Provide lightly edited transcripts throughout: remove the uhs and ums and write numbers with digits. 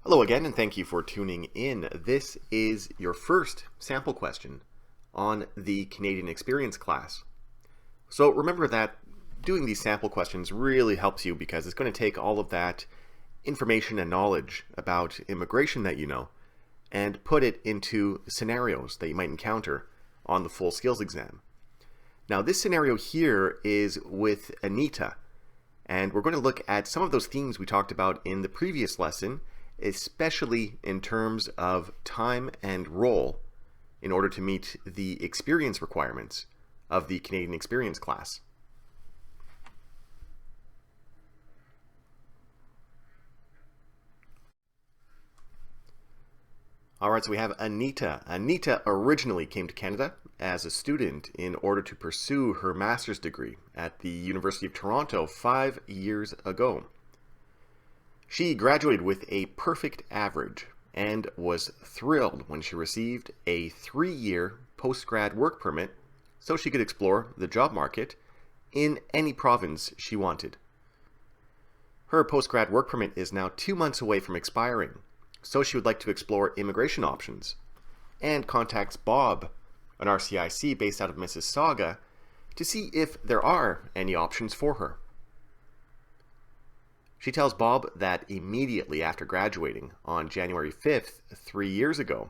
Hello again, and thank you for tuning in. This is your first sample question on the Canadian Experience class. So remember that doing these sample questions really helps you because it's going to take all of that information and knowledge about immigration that you know and put it into scenarios that you might encounter on the full skills exam. Now this scenario here is with Anita, and we're going to look at some of those themes we talked about in the previous lesson, especially in terms of time and role in order to meet the experience requirements of the Canadian Experience class. Alright, so we have Anita. Anita originally came to Canada as a student in order to pursue her master's degree at the University of Toronto 5 years ago. She graduated with a perfect average and was thrilled when she received a 3-year post-grad work permit so she could explore the job market in any province she wanted. Her post-grad work permit is now 2 months away from expiring, so she would like to explore immigration options and contacts Bob, an RCIC based out of Mississauga, to see if there are any options for her. She tells Bob that immediately after graduating on January 5th, 3 years ago,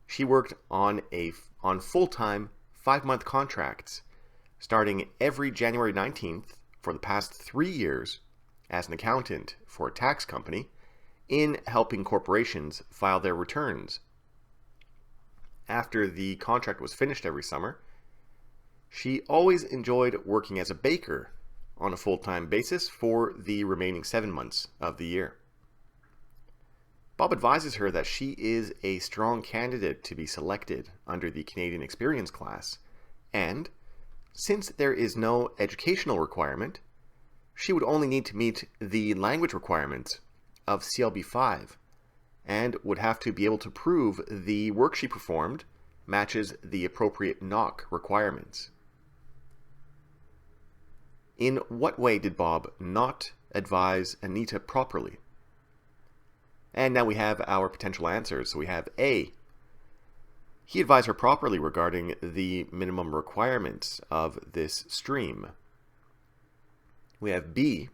she worked on full-time 5-month contracts starting every January 19th for the past 3 years as an accountant for a tax company in helping corporations file their returns. After the contract was finished every summer, she always enjoyed working as a baker on a full-time basis for the remaining 7 months of the year. Bob advises her that she is a strong candidate to be selected under the Canadian Experience class, and since there is no educational requirement, she would only need to meet the language requirements of CLB 5 and would have to be able to prove the work she performed matches the appropriate NOC requirements. In what way did Bob not advise Anita properly? And now we have our potential answers. So we have A. He advised her properly regarding the minimum requirements of this stream. We have B.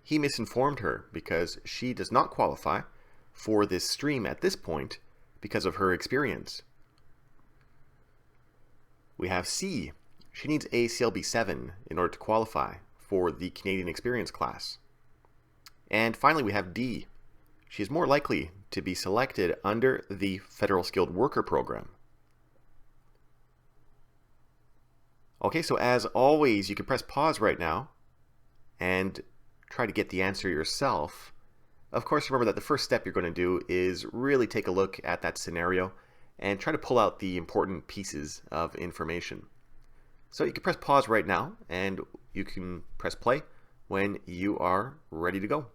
He misinformed her because she does not qualify for this stream at this point because of her experience. We have C. She needs a CLB 7 in order to qualify for the Canadian Experience class. And finally we have D. She is more likely to be selected under the Federal Skilled Worker Program. Okay, so as always, you can press pause right now and try to get the answer yourself. Of course, remember that the first step you're going to do is really take a look at that scenario and try to pull out the important pieces of information. So you can press pause right now and you can press play when you are ready to go.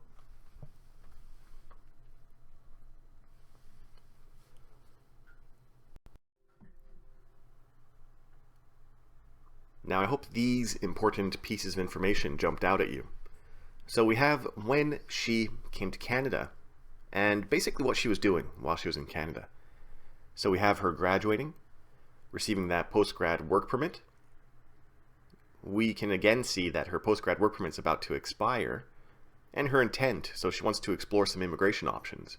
Now I hope these important pieces of information jumped out at you. So we have when she came to Canada and basically what she was doing while she was in Canada. So we have her graduating, receiving that post-grad work permit. We can again see that her post-grad work permit is about to expire, and her intent, so she wants to explore some immigration options.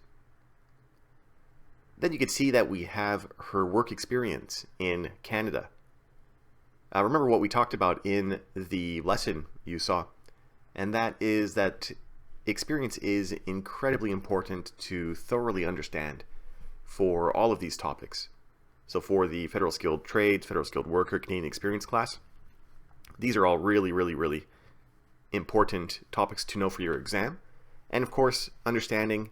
Then you can see that we have her work experience in Canada. Remember what we talked about in the lesson you saw, and that is that experience is incredibly important to thoroughly understand for all of these topics. So for the Federal Skilled Trades, Federal Skilled Worker, Canadian Experience class, these are all really important topics to know for your exam. And of course, understanding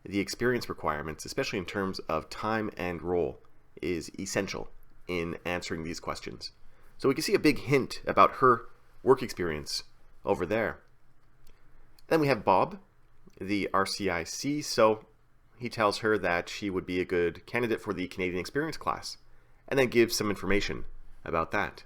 the experience requirements, especially in terms of time and role, is essential in answering these questions. So we can see a big hint about her work experience over there. Then we have Bob, the RCIC, so he tells her that she would be a good candidate for the Canadian Experience class, and then gives some information about that.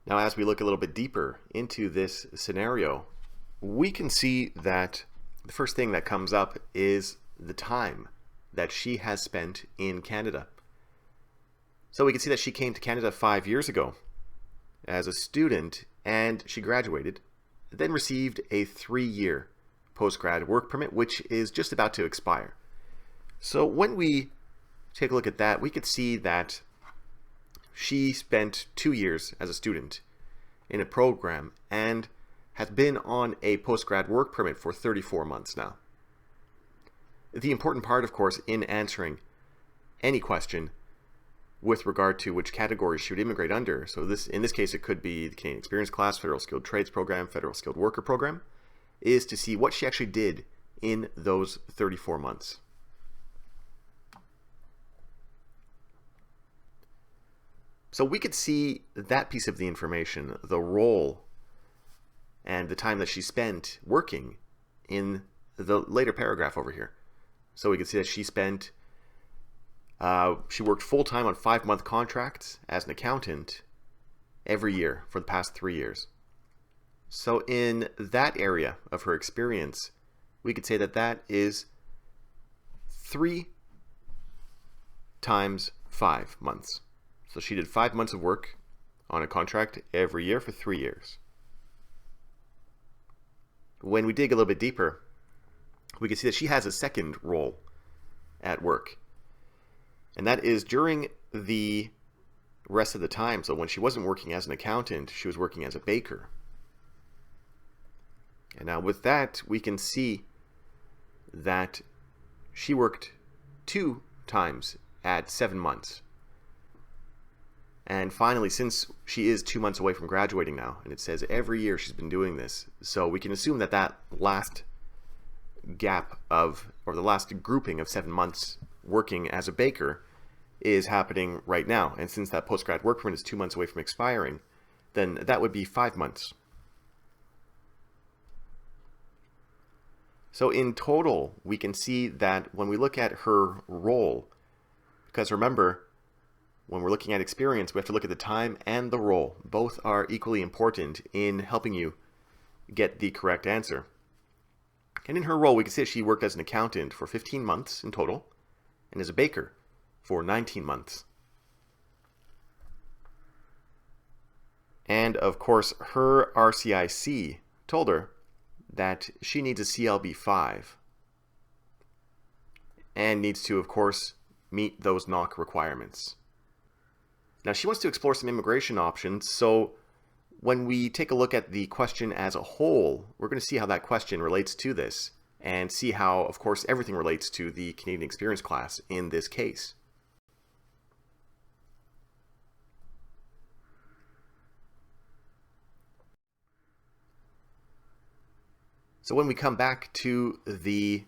Now, as we look a little bit deeper into this scenario, we can see that the first thing that comes up is the time that she has spent in Canada. So we can see that she came to Canada 5 years ago as a student, and she graduated, then received a 3-year postgrad work permit, which is just about to expire. So when we take a look at that, we could see that she spent 2 years as a student in a program and has been on a postgrad work permit for 34 months now. The important part, of course, in answering any question with regard to which category she would immigrate under, so in this case it could be the Canadian Experience Class, Federal Skilled Trades Program, Federal Skilled Worker Program, is to see what she actually did in those 34 months. So we could see that piece of the information, the role and the time that she spent working, in the later paragraph over here. So we can see that she spent, she worked full-time on 5-month contracts as an accountant every year for the past 3 years. So in that area of her experience, we could say that that is 3 times 5 months. So she did 5 months of work on a contract every year for 3 years. When we dig a little bit deeper, we can see that she has a second role at work. And that is during the rest of the time. So when she wasn't working as an accountant, she was working as a baker. And now with that, we can see that she worked 2 times at 7 months. And finally, since she is 2 months away from graduating now, and it says every year she's been doing this, so we can assume that that last gap of, or the last grouping of 7 months working as a baker is happening right now. And since that postgrad work permit is 2 months away from expiring, then that would be 5 months. So in total, we can see that when we look at her role, because remember, when we're looking at experience, we have to look at the time and the role. Both are equally important in helping you get the correct answer. And in her role, we can see that she worked as an accountant for 15 months in total, and as a baker for 19 months. And of course, her RCIC told her that she needs a CLB 5 and needs to, of course, meet those NOC requirements. Now, she wants to explore some immigration options, so when we take a look at the question as a whole, we're going to see how that question relates to this, and see how, of course, everything relates to the Canadian Experience Class in this case. So when we come back to the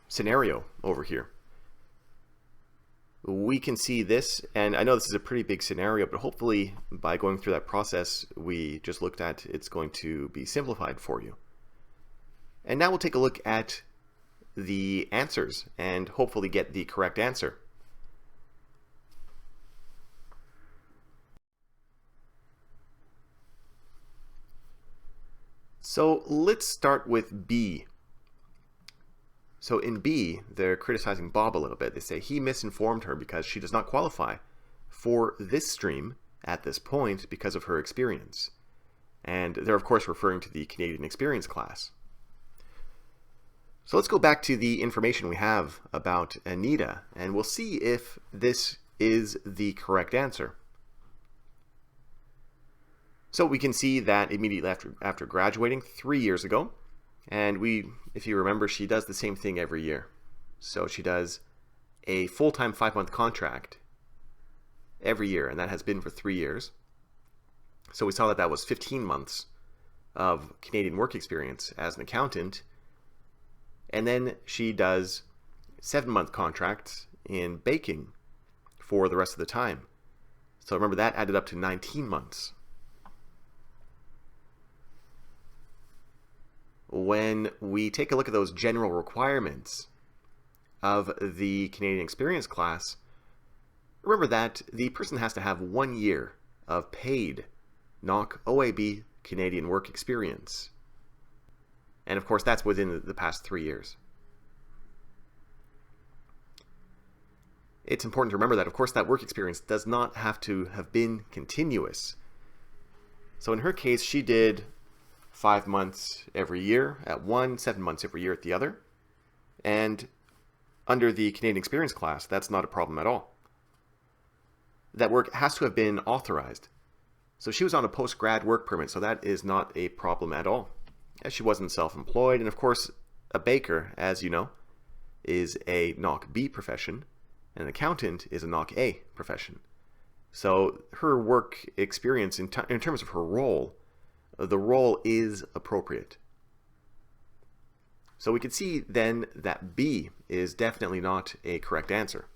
scenario over here, we can see this, and I know this is a pretty big scenario, but hopefully by going through that process we just looked at, it's going to be simplified for you. And now we'll take a look at the answers and hopefully get the correct answer. So let's start with B. So in B, they're criticizing Bob a little bit. They say he misinformed her because she does not qualify for this stream at this point because of her experience. And they're of course referring to the Canadian Experience Class. So let's go back to the information we have about Anita, and we'll see if this is the correct answer. So we can see that immediately after graduating 3 years ago, and if you remember, she does the same thing every year. So she does a full-time 5-month contract every year, and that has been for 3 years. So we saw that that was 15 months of Canadian work experience as an accountant. And then she does 7-month contracts in baking for the rest of the time. So remember, that added up to 19 months. When we take a look at those general requirements of the Canadian Experience Class, remember that the person has to have 1 year of paid NOC OAB Canadian work experience. And of course, that's within the past 3 years. It's important to remember that, of course, that work experience does not have to have been continuous. So in her case, she did 5 months every year at one, 7 months every year at the other. And under the Canadian Experience class, that's not a problem at all. That work has to have been authorized. So she was on a post-grad work permit, so that is not a problem at all, as she wasn't self-employed. And of course, a baker, as you know, is a NOC B profession, and an accountant is a NOC A profession. So her work experience in terms of her role, the role is appropriate. So we can see then that B is definitely not a correct answer.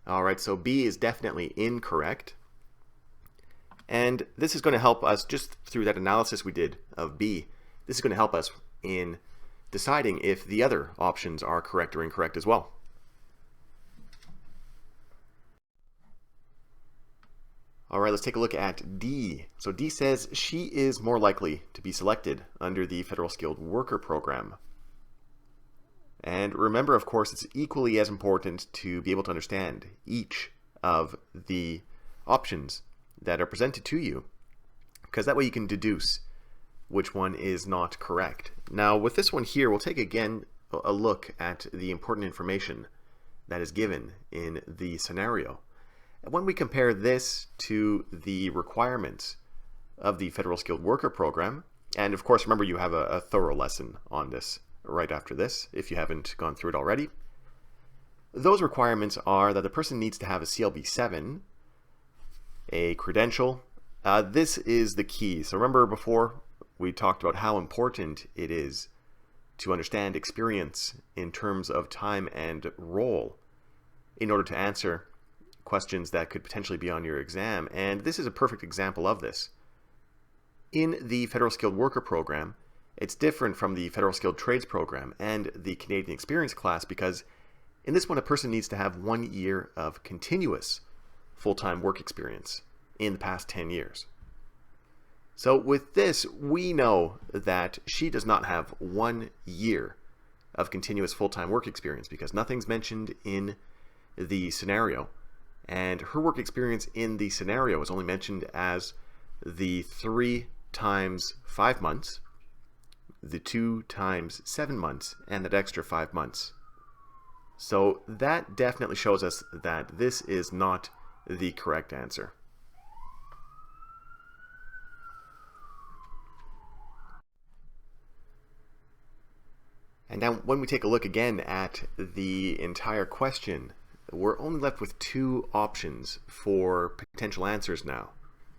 All right, so B is definitely incorrect. And this is going to help us, just through that analysis we did of B, this is going to help us in deciding if the other options are correct or incorrect as well. All right, let's take a look at D. So D says she is more likely to be selected under the Federal Skilled Worker Program. And remember, of course, it's equally as important to be able to understand each of the options that are presented to you, because that way you can deduce which one is not correct. Now, with this one here, we'll take again a look at the important information that is given in the scenario. And when we compare this to the requirements of the Federal Skilled Worker Program, and of course, remember you have a thorough lesson on this right after this, if you haven't gone through it already. Those requirements are that the person needs to have a CLB-7, a credential. This is the key. So remember before we talked about how important it is to understand experience in terms of time and role in order to answer questions that could potentially be on your exam. And this is a perfect example of this. In the Federal Skilled Worker Program, it's different from the Federal Skilled Trades Program and the Canadian Experience class because in this one, a person needs to have 1 year of continuous full-time work experience in the past 10 years. So with this, we know that she does not have 1 year of continuous full-time work experience because nothing's mentioned in the scenario. And her work experience in the scenario is only mentioned as the 3 times 5 months, the 2 times 7 months, and that extra 5 months. So that definitely shows us that this is not the correct answer. And now when we take a look again at the entire question, we're only left with 2 options for potential answers now.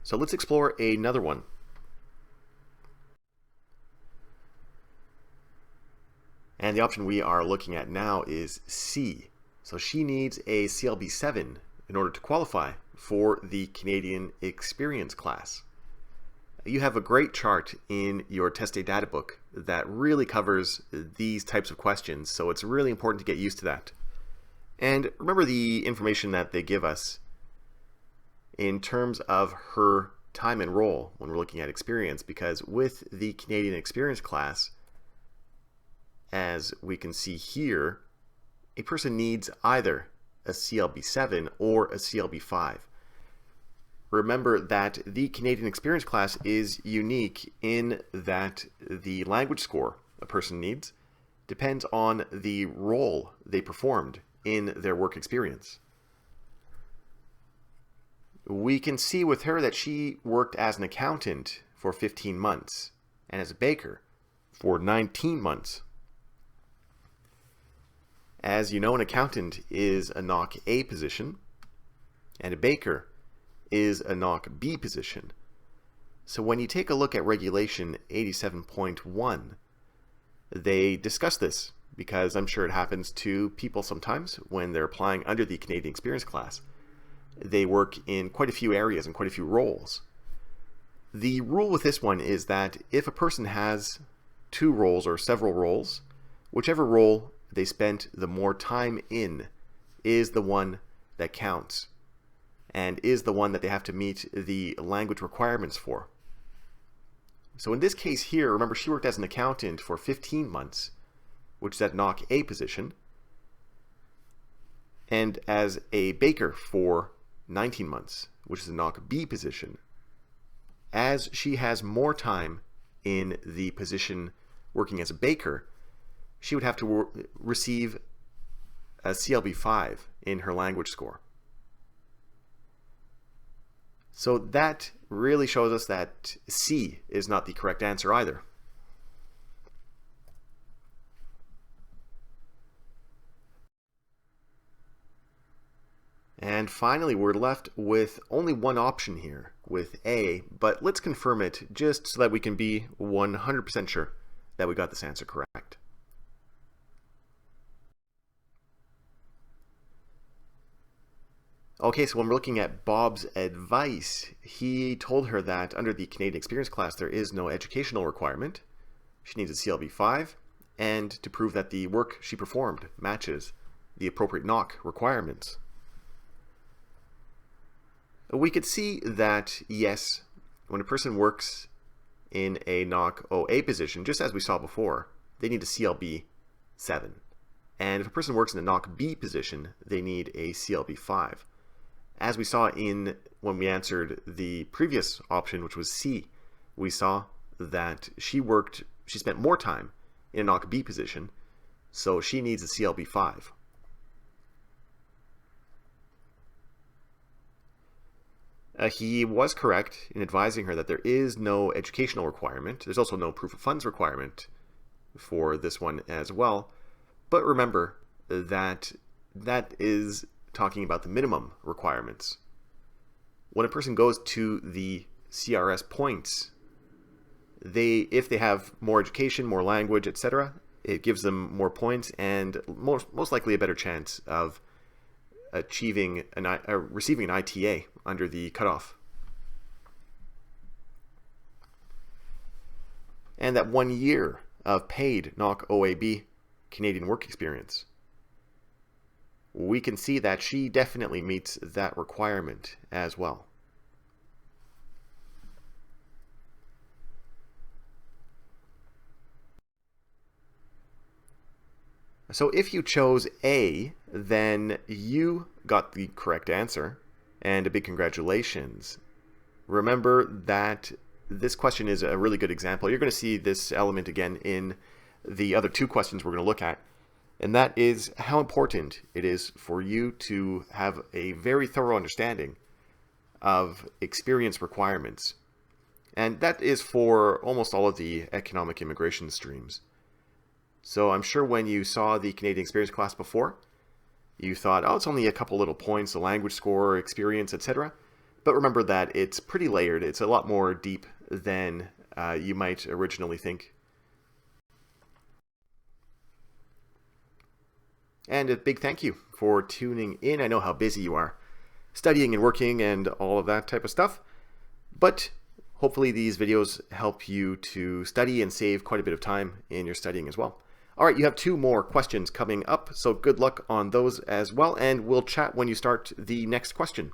So let's explore another one. And the option we are looking at now is C. So she needs a CLB-7 in order to qualify for the Canadian Experience class. You have a great chart in your test day data book that really covers these types of questions, so it's really important to get used to that. And remember the information that they give us in terms of her time and role when we're looking at experience, because with the Canadian Experience class, as we can see here, a person needs either a CLB-7 or a CLB-5. Remember that the Canadian Experience class is unique in that the language score a person needs depends on the role they performed in their work experience. We can see with her that she worked as an accountant for 15 months and as a baker for 19 months. As you know, an accountant is a NOC A position and a baker is a NOC B position. So when you take a look at Regulation 87.1, they discuss this because I'm sure it happens to people sometimes when they're applying under the Canadian Experience class. They work in quite a few areas and quite a few roles. The rule with this one is that if a person has 2 roles or several roles, whichever role they spent the more time in is the one that counts and is the one that they have to meet the language requirements for. So in this case here, remember, she worked as an accountant for 15 months, which is at NOC A position, and as a baker for 19 months, which is a NOC B position. As she has more time in the position working as a baker, she would have to receive a CLB 5 in her language score. So that really shows us that C is not the correct answer either. And finally, we're left with only one option here, with A, but let's confirm it just so that we can be 100% sure that we got this answer correct. Okay, so when we're looking at Bob's advice, he told her that under the Canadian Experience class, there is no educational requirement. She needs a CLB 5, and to prove that the work she performed matches the appropriate NOC requirements. We could see that, yes, when a person works in a NOC OA position, just as we saw before, they need a CLB 7. And if a person works in a NOC B position, they need a CLB 5. As we saw when we answered the previous option, which was C, we saw that she spent more time in a NOC B position, so she needs a CLB 5. He was correct in advising her that there is no educational requirement. There's also no proof of funds requirement for this one as well. But remember that that is talking about the minimum requirements. When a person goes to the CRS points, if they have more education, more language, etc., it gives them more points and most likely a better chance of receiving an ITA under the cutoff. And that 1 year of paid NOC OAB Canadian work experience, we can see that she definitely meets that requirement as well. So if you chose A, then you got the correct answer, and a big congratulations. Remember that this question is a really good example. You're going to see this element again in the other two questions we're going to look at, and that is how important it is for you to have a very thorough understanding of experience requirements. And that is for almost all of the economic immigration streams. So I'm sure when you saw the Canadian Experience class before, you thought, oh, it's only a couple little points, a language score, experience, etc. But remember that it's pretty layered. It's a lot more deep than you might originally think. And a big thank you for tuning in. I know how busy you are studying and working and all of that type of stuff, but hopefully these videos help you to study and save quite a bit of time in your studying as well. All right, you have 2 more questions coming up, so good luck on those as well, and we'll chat when you start the next question.